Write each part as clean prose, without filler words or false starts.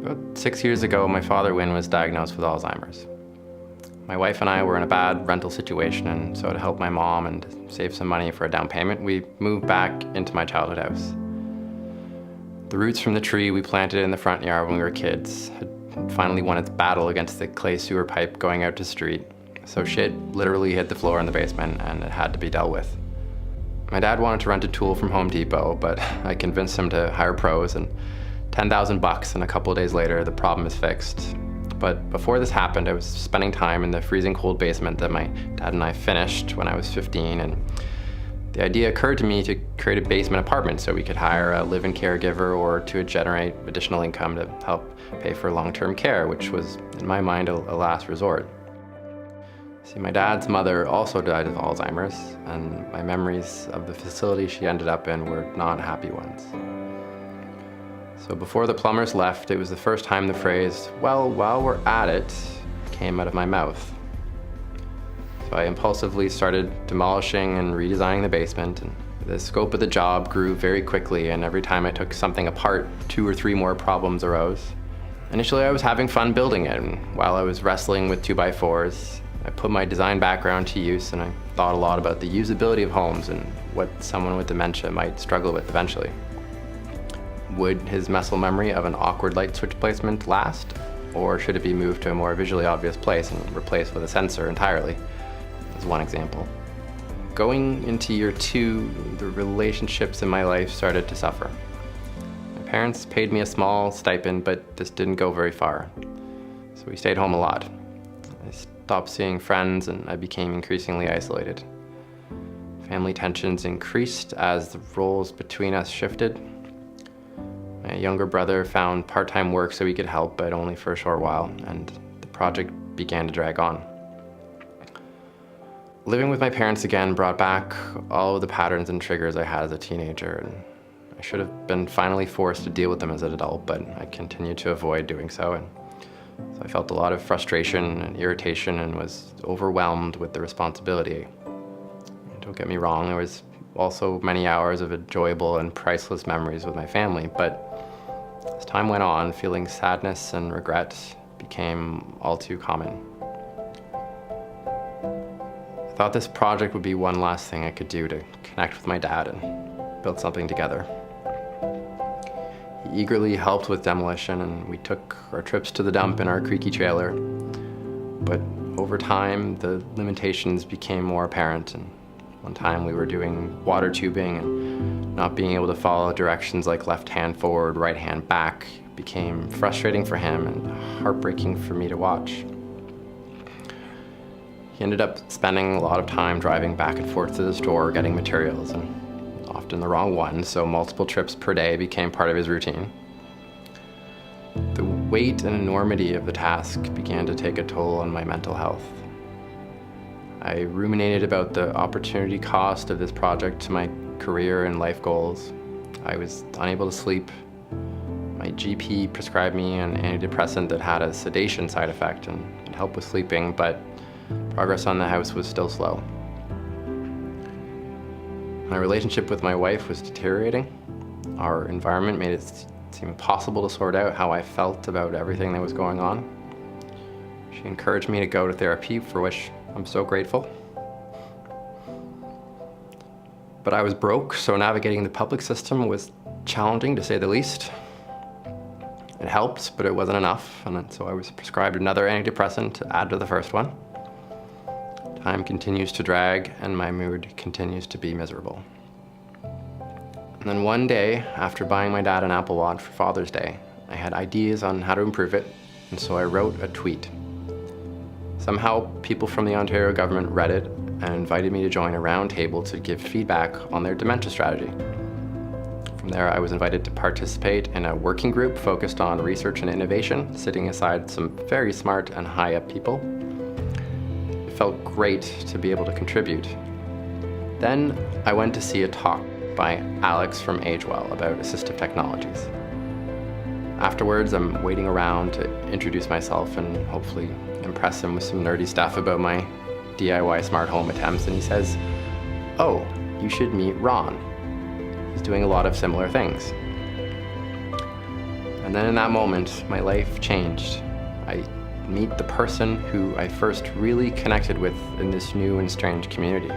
About 6 years ago, my father, Win, was diagnosed with Alzheimer's. My wife and I were in a bad rental situation, and so to help my mom and save some money for a down payment, we moved back into my childhood house. The roots from the tree we planted in the front yard when we were kids had finally won its battle against the clay sewer pipe going out to the street, so shit literally hit the floor in the basement and it had to be dealt with. My dad wanted to rent a tool from Home Depot, but I convinced him to hire pros, and $10,000, and a couple of days later, the problem is fixed. But before this happened, I was spending time in the freezing cold basement that my dad and I finished when I was 15, and the idea occurred to me to create a basement apartment so we could hire a live-in caregiver or to generate additional income to help pay for long-term care, which was, in my mind, a last resort. See, my dad's mother also died of Alzheimer's, and my memories of the facility she ended up in were not happy ones. So before the plumbers left, it was the first time the phrase, "well, while we're at it," came out of my mouth. So I impulsively started demolishing and redesigning the basement, and the scope of the job grew very quickly, and every time I took something apart, 2 or 3 more problems arose. Initially, I was having fun building it, and while I was wrestling with 2x4s, I put my design background to use, and I thought a lot about the usability of homes and what someone with dementia might struggle with eventually. Would his muscle memory of an awkward light switch placement last? Or should it be moved to a more visually obvious place and replaced with a sensor entirely? As one example. Going into year 2, the relationships in my life started to suffer. My parents paid me a small stipend, but this didn't go very far. So we stayed home a lot. I stopped seeing friends, and I became increasingly isolated. Family tensions increased as the roles between us shifted. My younger brother found part-time work so he could help, but only for a short while, and the project began to drag on. Living with my parents again brought back all of the patterns and triggers I had as a teenager, and I should have been finally forced to deal with them as an adult, but I continued to avoid doing so, and so I felt a lot of frustration and irritation and was overwhelmed with the responsibility. Don't get me wrong, there was also many hours of enjoyable and priceless memories with my family, but as time went on, feeling sadness and regret became all too common. I thought this project would be one last thing I could do to connect with my dad and build something together. He eagerly helped with demolition, and we took our trips to the dump in our creaky trailer. But over time, the limitations became more apparent, and one time we were doing water tubing, and not being able to follow directions like left hand forward, right hand back became frustrating for him and heartbreaking for me to watch. He ended up spending a lot of time driving back and forth to the store getting materials, and often the wrong ones, so multiple trips per day became part of his routine. The weight and enormity of the task began to take a toll on my mental health. I ruminated about the opportunity cost of this project to my career and life goals. I was unable to sleep. My GP prescribed me an antidepressant that had a sedation side effect and helped with sleeping, but progress on the house was still slow. My relationship with my wife was deteriorating. Our environment made it seem impossible to sort out how I felt about everything that was going on. She encouraged me to go to therapy, for which I'm so grateful. But I was broke, so navigating the public system was challenging, to say the least. It helped, but it wasn't enough, and so I was prescribed another antidepressant to add to the first one. Time continues to drag, and my mood continues to be miserable. And then one day, after buying my dad an Apple Watch for Father's Day, I had ideas on how to improve it, and so I wrote a tweet. Somehow, people from the Ontario government read it and invited me to join a roundtable to give feedback on their dementia strategy. From there, I was invited to participate in a working group focused on research and innovation, sitting aside some very smart and high-up people. It felt great to be able to contribute. Then, I went to see a talk by Alex from AgeWell about assistive technologies. Afterwards, I'm waiting around to introduce myself and hopefully impress him with some nerdy stuff about my DIY smart home attempts, and he says, "Oh, you should meet Ron. He's doing a lot of similar things." And then in that moment, my life changed. I meet the person who I first really connected with in this new and strange community.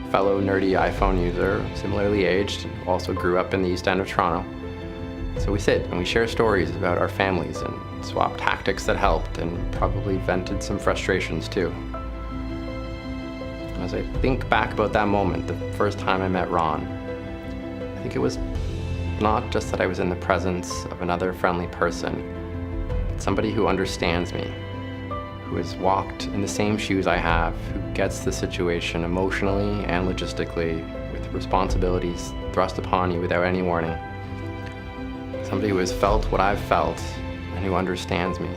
Fellow nerdy iPhone user, similarly aged, who also grew up in the East End of Toronto. So we sit and we share stories about our families and swap tactics that helped and probably vented some frustrations too. As I think back about that moment, the first time I met Ron, I think it was not just that I was in the presence of another friendly person, but somebody who understands me, who has walked in the same shoes I have, who gets the situation emotionally and logistically with responsibilities thrust upon you without any warning. Somebody who has felt what I've felt and who understands me.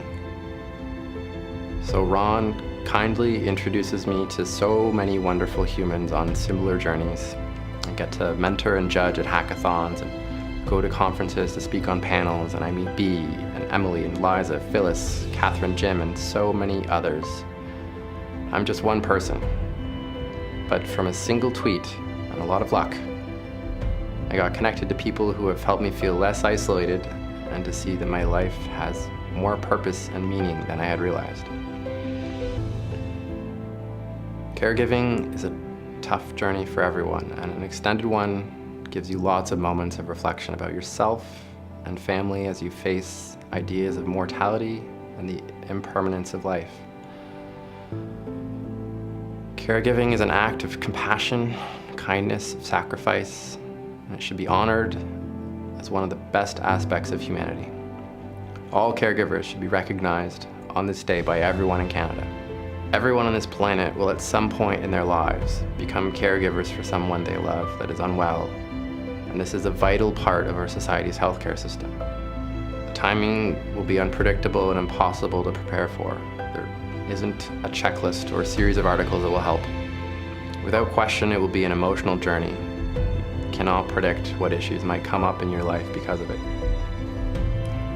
So Ron kindly introduces me to so many wonderful humans on similar journeys. I get to mentor and judge at hackathons and go to conferences to speak on panels, and I meet Bea and Emily and Liza, Phyllis, Catherine, Jim, and so many others. I'm just one person, but from a single tweet and a lot of luck, I got connected to people who have helped me feel less isolated and to see that my life has more purpose and meaning than I had realized. Caregiving is a tough journey for everyone, and an extended one gives you lots of moments of reflection about yourself and family as you face ideas of mortality and the impermanence of life. Caregiving is an act of compassion, kindness, of sacrifice, and it should be honored as one of the best aspects of humanity. All caregivers should be recognized on this day by everyone in Canada. Everyone on this planet will at some point in their lives become caregivers for someone they love that is unwell, and this is a vital part of our society's healthcare system. The timing will be unpredictable and impossible to prepare for. There isn't a checklist or a series of articles that will help. Without question, it will be an emotional journey. You cannot predict what issues might come up in your life because of it.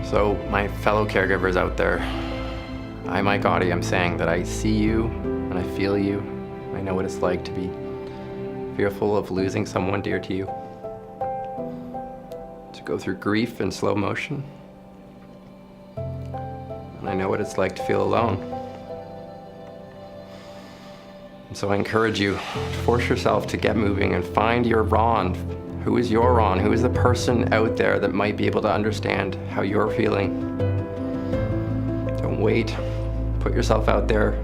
So, my fellow caregivers out there, my Gotti, I'm saying that I see you and I feel you. I know what it's like to be fearful of losing someone dear to you, to go through grief in slow motion. And I know what it's like to feel alone. And so I encourage you to force yourself to get moving and find your Ron. Who is your Ron? Who is the person out there that might be able to understand how you're feeling? Don't wait. Put yourself out there.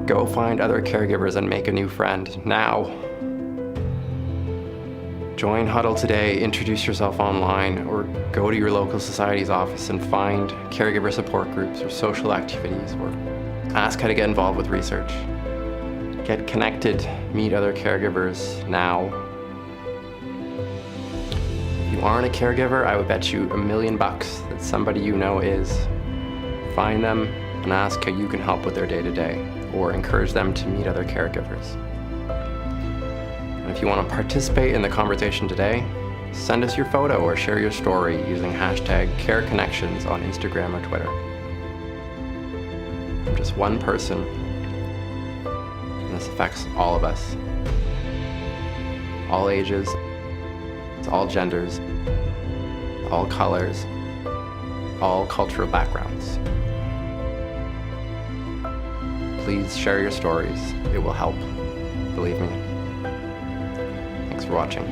Go find other caregivers and make a new friend now. Join Huddle today, introduce yourself online, or go to your local society's office and find caregiver support groups or social activities, or ask how to get involved with research. Get connected, meet other caregivers now. If you aren't a caregiver, I would bet you $1 million that somebody you know is. Find them and ask how you can help with their day-to-day, or encourage them to meet other caregivers. And if you want to participate in the conversation today, send us your photo or share your story using #CareConnections on Instagram or Twitter. I'm just one person, and this affects all of us. All ages, all genders, all colors, all cultural backgrounds. Please share your stories. It will help. Believe me. Thanks for watching.